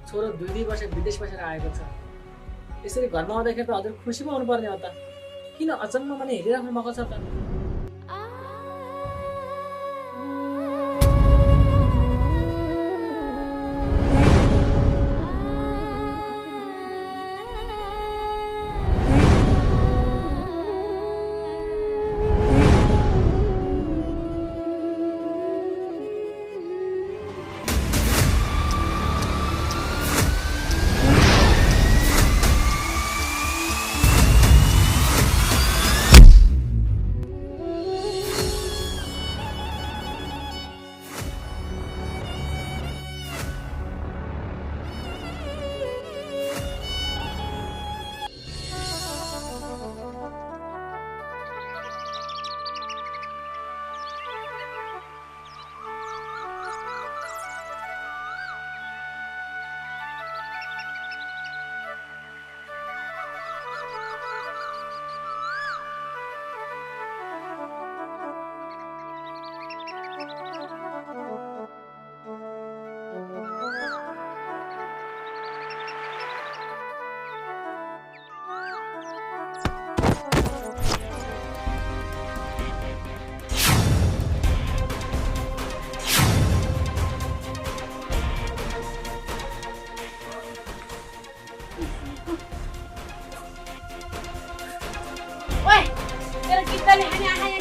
छोरो 2 वर्ष विदेश बसेर आएको छ। यसरी घरमा आउँदाखेरि त हजुर खुसी पो हुनुपर्ने हो त। किन अचम्म पनि हेरिराख्नु भएको छ त?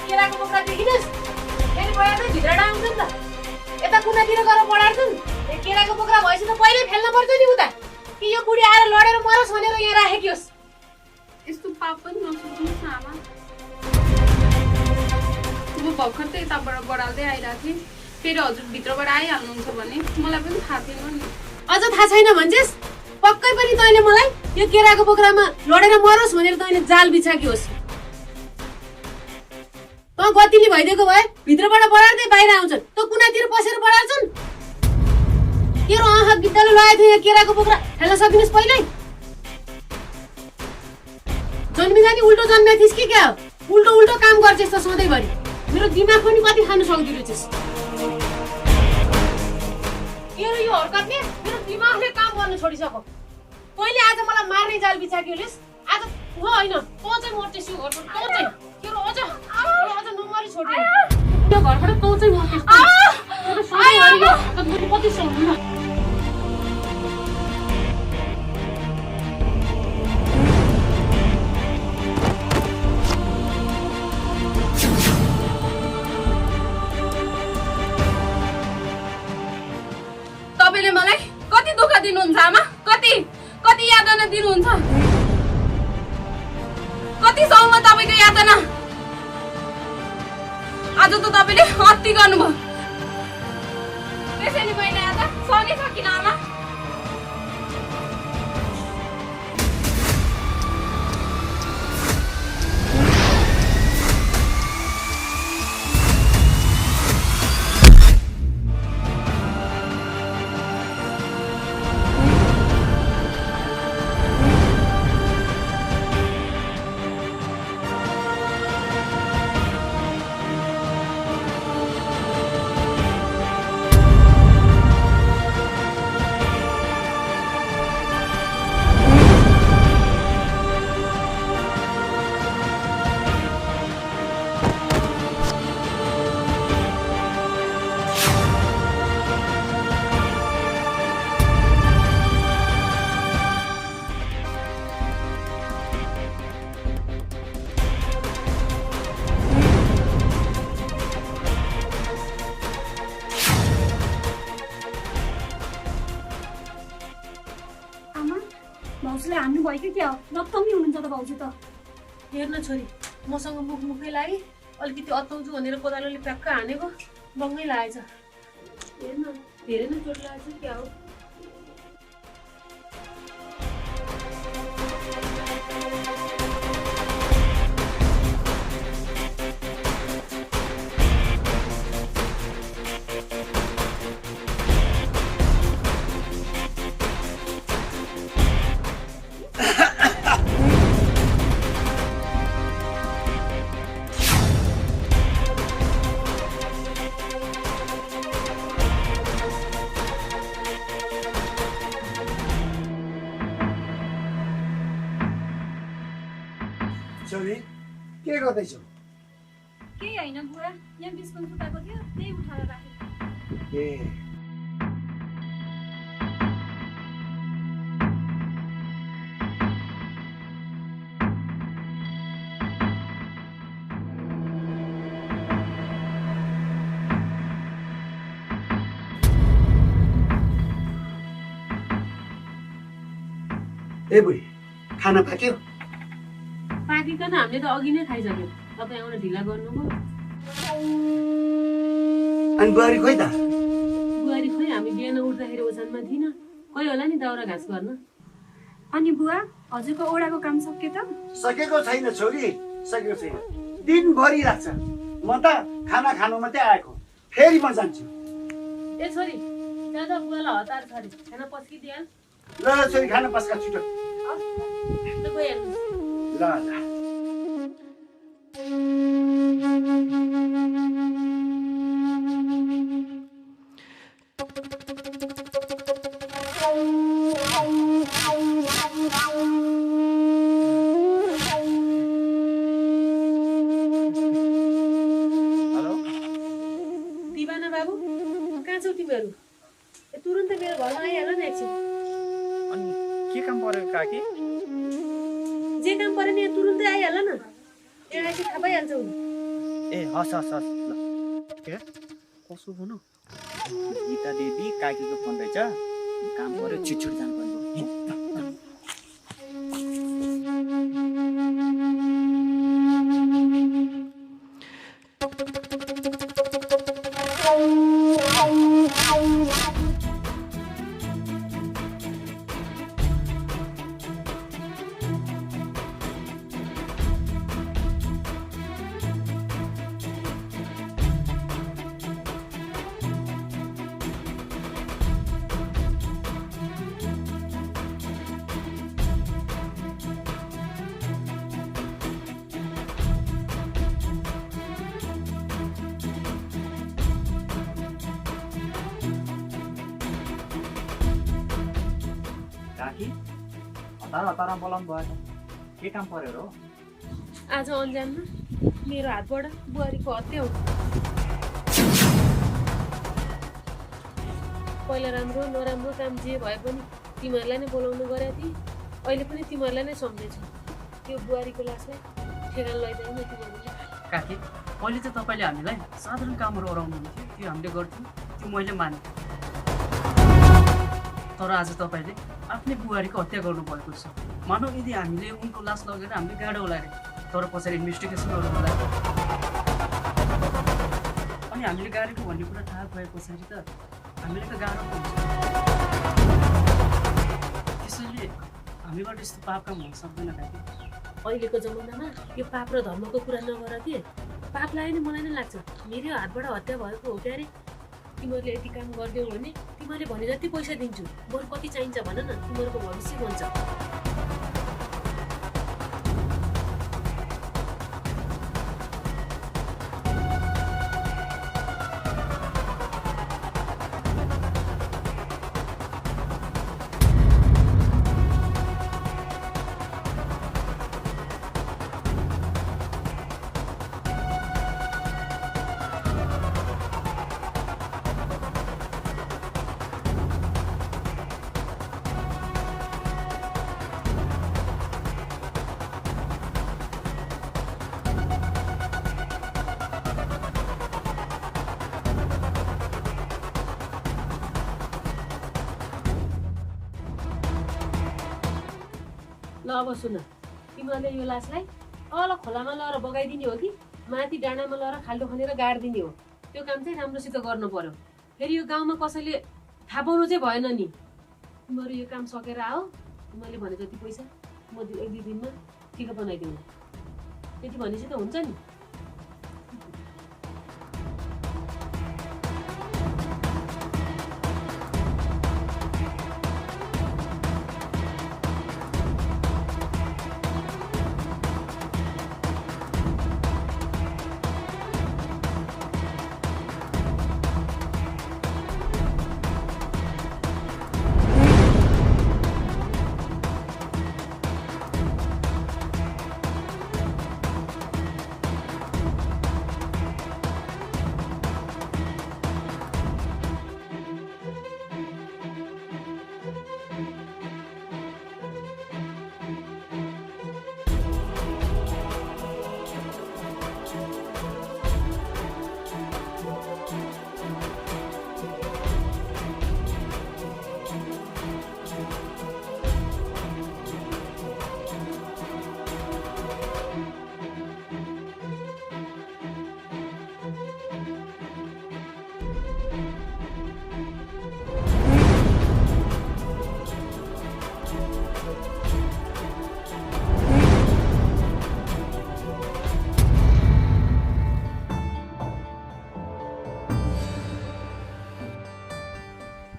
केराको बोक्रा देखिनस्? फेरि गएर त भित्र आउँछ नि त। यता कुनातिर गएर पडार्छन्। यो केराको बोक्रा भएपछि त पहिले फेल्न पर्छ नि उता। कि यो बुढी आएर लडेर मरोस् भनेर यहाँ राखेकी होस्। यस्तो पाप पनि नसोच्नुहोस् न आमा। म भर्खर त यताबाट बढाल्दै आइरहेको थिएँ। फेरि हजुर भित्रबाट आइहाल्नुहुन्छ भने मलाई पनि थाहा थिएन नि। अझ थाहा छैन भन्छस्? पक्कै पनि तैँले मलाई यो केराको बोक्रामा लडेर मरोस् भनेर तैँले जाल बिछाकी होस्। त गतिले भइदिएको भए भित्रबाट बढार्दै बाहिर आउँछन्। त कुनातिर पसेर बढार्छन्। तेरो आँखा गिद्दाले लगाएको थियो यहाँ केराको बोक्रा हेर्न सकिनुहोस् पहिल्यै। जन्मिँदा नि उल्टो जन्मेको थिइस् कि क्या हो? उल्टो उल्टो काम गर्छस् त सधैँभरि। मेरो दिमाग पनि कति खानु सक्दो रहेछस्। तेरो यो हरकतले मेरो दिमागले काम गर्न छोडिसक्यो। तैँले आज मलाई मार्ने जाल बिछाकी होलिस्। आज म होइन त चाहिँ मर्छस् यो घरबाट। त चाहिँ तेरो अझ नमरी छोड्दिन। त्यो घरबाट त चाहिँ मर्छस्। कति सक्नु तपाईँले मलाई कति दुःख दिनुहुन्छ आमा? कति कति यातना दिनुहुन्छ? कति सौम तपाईँको यातना? आज त तपाईँले अति गर्नुभयो। त्यसैले मैले आज सहनै सकिनँ आमा। भाउजूले हान्नु भयो कि क्या हो? नत्तमी हुनुहुन्छ त भाउजू त। हेर्न छोरी, मसँग मुखै लागि अलिकति अत्ताउँछु भनेर कोदालोले प्याक्क हानेको बङ्गै लागेछ। हेर्न धेरै नै चोट लागेछ क्या हो? के गर्दैछौ? केही होइन बुवा, यहाँ बिस्कुट फुटाएको थियो त्यही उठाएर राखेँ। ए ए बुढी खाना पाक्यो? पाकिकन हामीले त अघि नै खाइसक्यो। तपाईँ आउन ढिला गर्नुभयो। अनि बुहारी खोइ त? बुहारी खोइ हामी बिहान उठ्दाखेरि ओछानमा थिइन। कोही होला नि दाउरा घाँस गर्न। अनि बुवा, हजुरको ओडाको काम सक्यो त? सकेको छैन छोरी, सकेको छैन। दिनभरि लाग्छ। म त खाना खानु मात्रै आएको, फेरि म जान्छु। ए छोरी, त्यहाँ त बुवालाई हतार छ अरे। खाना पस्किदिहाल। ल छोरी खाना पस्का छिटो। ल गइहाल्नुहोस्। ल ल दिवाना बाबु, कहाँ छौ तिमीहरू? तुरुन्तै मेरो घरमा आइहाल न एकछिन। अनि के काम पर्यो काकी? जे काम पर्यो नि तुरुन्तै आइहाल न। एकैछिन थाहा पाइहाल्छौ नि। ए हस् हस् हस् ल के कसो भनौँ? गीता दिदी काकीको फोन रहेछ, काम पर्यो, छिटछिट जानुपर्ने। काकी हतार बोलाउनु भयो त, के काम पर्यो र? आज अन्जानमा मेरो हातबाट बुहारीको हत्या हो। पहिला राम्रो नराम्रो काम जे भए पनि तिमीहरूलाई नै बोलाउनु गरेको थिएँ। अहिले पनि तिमीहरूलाई नै सम्झेछु। त्यो बुहारीको लासलाई ठेगान लैजाउँ न तिमीहरूले। काकी, पहिले चाहिँ तपाईँले हामीलाई साधारण कामहरू अराउनु हुन्थ्यो, त्यो हामीले गर्थ्यौँ, त्यो मैले माने। तर आज तपाईँले आफ्नै बुहारीको हत्या गर्नुभएको छ। मानव यदि हामीले उनको लास लगेर हामीले गाडो लाग्यो, तर पछाडि इन्भेस्टिगेसन गर्नु लाग्यो अनि हामीले गाडेको भन्ने कुरा थाहा भए पछाडि त हामीले त गाह्रो हुन्छ। त्यसैले हामीबाट यस्तो पाप काम हुन सक्दैन काकी। अहिलेको जमानामा यो पाप र धर्मको कुरा नगर के, पाप लाग्यो नि मलाई नै लाग्छ। मेरो हातबाट हत्या भएको हो क्यारे। तिमीहरूले यति काम गरिदियौ भने तिमीहरूले भने जति पैसा दिन्छु। बरु कति चाहिन्छ भन न, तिमीहरूको भविष्य बन्छ। ल अब सुन, तिमीहरूले यो लासलाई तल खोलामा लगेर बगाइदिने हो कि माथि डाँडामा लगेर खाल्डो खनेर गाडिदिने हो? त्यो काम चाहिँ राम्रोसित गर्नु पर्यो। फेरि यो गाउँमा कसैले थाहा पाउनु चाहिँ भएन नि। तिमीहरू यो काम सकेर आऊ, तिमीहरूले भने जति पैसा म 1-2 दिनमा ठिक बनाइदिउँ। त्यति भनेपछि त हुन्छ नि।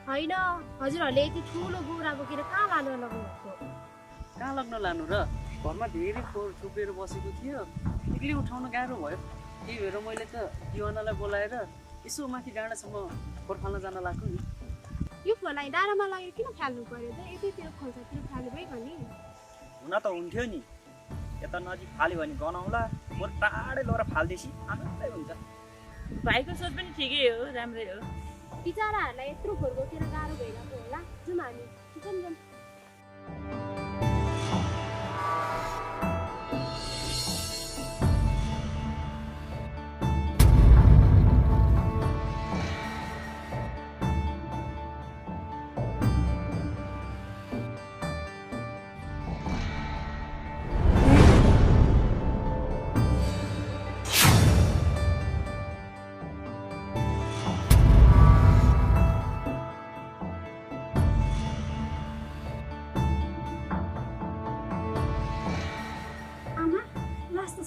होइन हजुरहरूले यति ठुलो बोरा बोकेर कहाँ लानु लगाउनुभएको कहाँ लग्न लानु र घरमा धेरै फोहोर थुपेर बसेको थियो एक्लै उठाउन गाह्रो भयो त्यही भएर मैले त दिवानालाई बोलाएर यसो माथि डाँडासम्म फोहोर फाल्न जान लाग्यो नि यो फोलाई डाँडामा लगेर किन फाल्नु पर्यो त यतै त्यो खोल्सातिर फाल्नु भयो भने हुन त हुन्थ्यो नि यता नजिक फाल्यो भने गनाउँला बरु टाढै लगेर फाल्दैছি आनन्दै हुन्छ भाइको सोच पनि ठिकै हो राम्रै हो बिचराहरूलाई यत्रो फोहोर बोकेर गाह्रो भइरहेको होला जाउँ हामी किचन जाउँ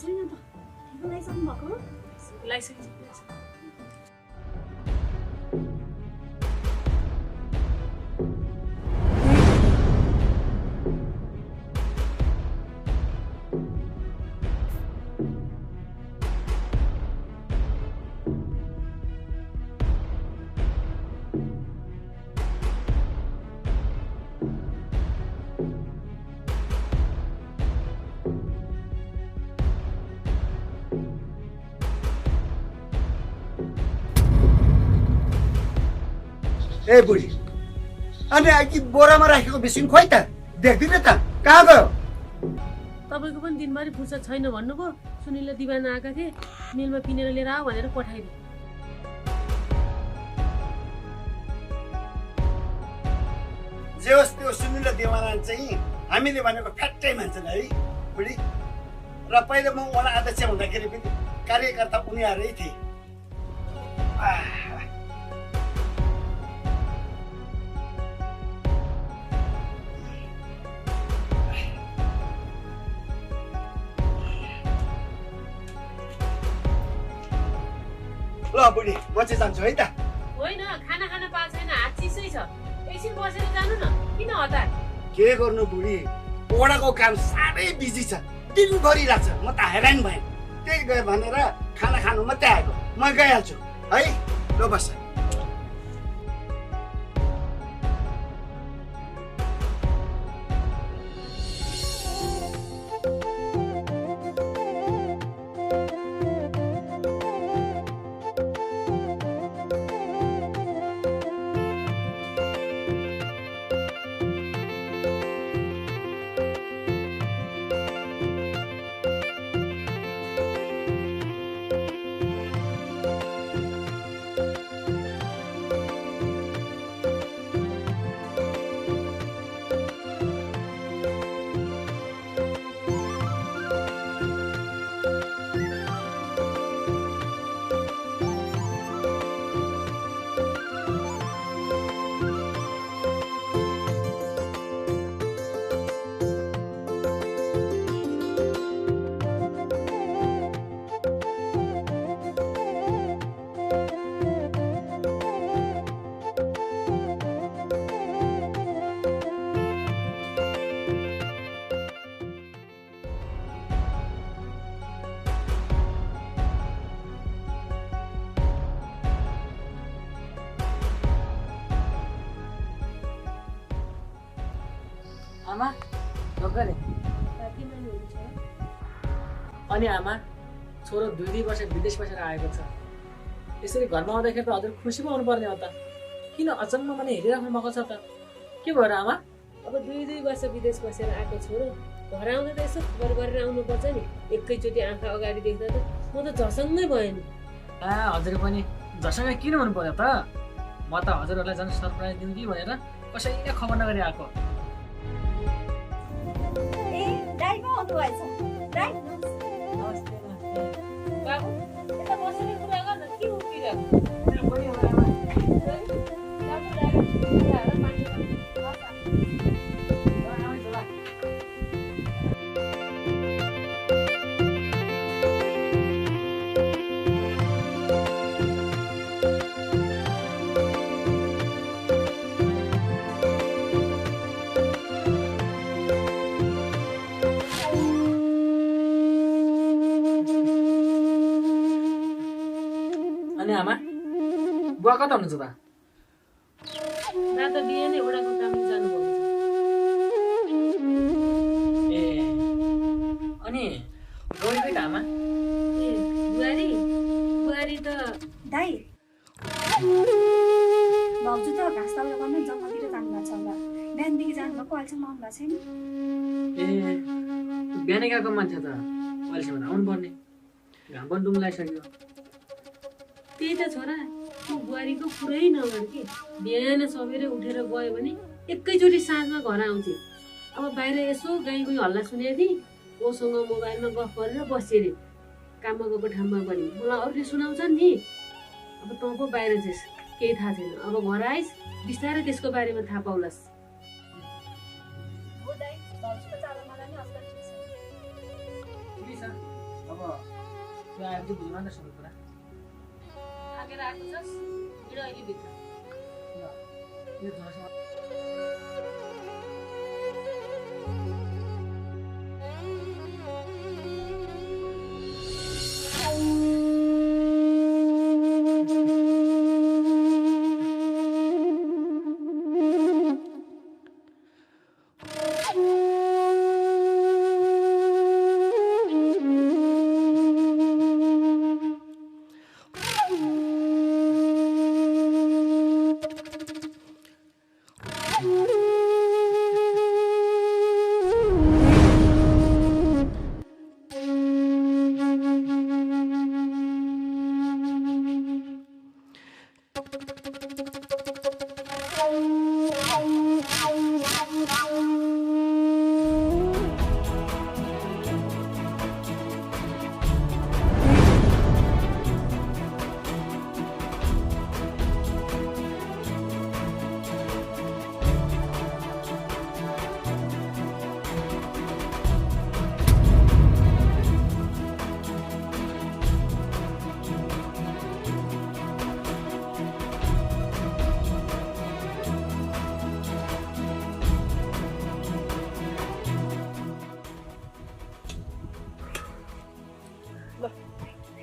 छैन त लगाइसक्नु भएको लाइसेन्स ए बुढी अनि अघि बोरामा राखेको बिसिन खोइ त देख्दिन त कहाँ गयो तपाईँको पनि दिनभरि फुर्सद छैन भन्नुभयो सुनिलले दिवान आएका थिए मिलमा पिनेर लिएर आऊ भनेर पठाइदिए जे होस् त्यो सुनिल देवाना चाहिँ हामीले भनेको फ्याट्टै मान्छन् है बुढी र पहिले म वडा अध्यक्ष हुँदाखेरि पनि कार्यकर्ता उनीहरै थिए ल बुढी म चाहिँ जान्छु है त होइन खाना खान पाएको छैन हात चिसै छ एकछिन बसेर जानु न किन हतार के गर्नु बुढी वडाको काम साह्रै बिजी छ दिनभरि लाग्छ म त हैरान भएँ त्यही गयो भनेर खाना खानु मात्रै आएको म गइहाल्छु है ल बस आमा ढोक्कले अनि आमा छोरो 2 वर्ष विदेश बसेर आएको छ यसरी घरमा आउँदाखेरि त हजुर खुसी पो हुनुपर्ने हो त किन अचम्म माने हेरिराख्नु भएको छ त के भयो र आमा अब 2 वर्ष विदेश बसेर आएको छोरो घर आउँदा त यसो खबर गरेर आउनुपर्छ नि एकैचोटि आँखा अगाडि देख्दा त म त झसङ्गै भयो नि हजुर पनि झसङ्गै किन हुनु पर्यो त म त हजुरहरूलाई झन् सरप्राइज दिनु कि भनेर कसैले खबर नगरी आएको ए दाइ पो आउनु भएछ दाइ बाबु यता बसेर कुरा गर्न के उठिरहेको बुवा कता हुनुहुन्छ त? दादा बिहानै एउटाको कामले जानुभएको छ। ए अनि गौरीकै आमा ए बुहारी बुहारी त दाइ भाउजू त घाँस दाउरा गर्न जङ्गलतिर जानुभएको छ होला। बिहानदेखि जानुभएको अहिलेसम्म आउनु भएको छैन। ए बिहानै गएको मान्छे त अहिलेसम्म आउनु पर्ने, घाम पनि डुम्लाइसक्यो। त्यही त छोरा, त्यो बुहारीको पुरै नगर कि बिहान सबेरै उठेर गयो भने एकैचोटि साँझमा घर आउँथे। अब बाहिर यसो गाई गुई हल्ला सुनेको थिएँ, ओसँग मोबाइलमा गफ गरेर बसेँ अरे काममा गएको ठाउँमा पनि। मलाई अरूले सुनाउँछन् नि, अब तँ पो बाहिर जाइस्, केही थाहा छैन। अब घर आइस् बिस्तारै त्यसको बारेमा थाहा पाउलास्। हो दाइ, भाउजूको चालो मलाई नि असल ठिक छ। ठिकै छ, अब त्यो आएपछि बुझ्नु न सबै कुरा। थाकेर आएको छस् हिँड अहिले भित्र। यो झोलासँग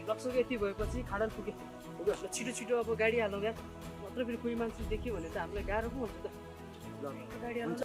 लक्ष्य यति भएपछि खाडल पुग्यो। छिटो छिटो अब गाडी हालौँ यार, मात्र फेरि कोही मान्छे देख्यो भने त हामीलाई गाह्रो पो हुन्छ त। ल गाडी हाल्नु।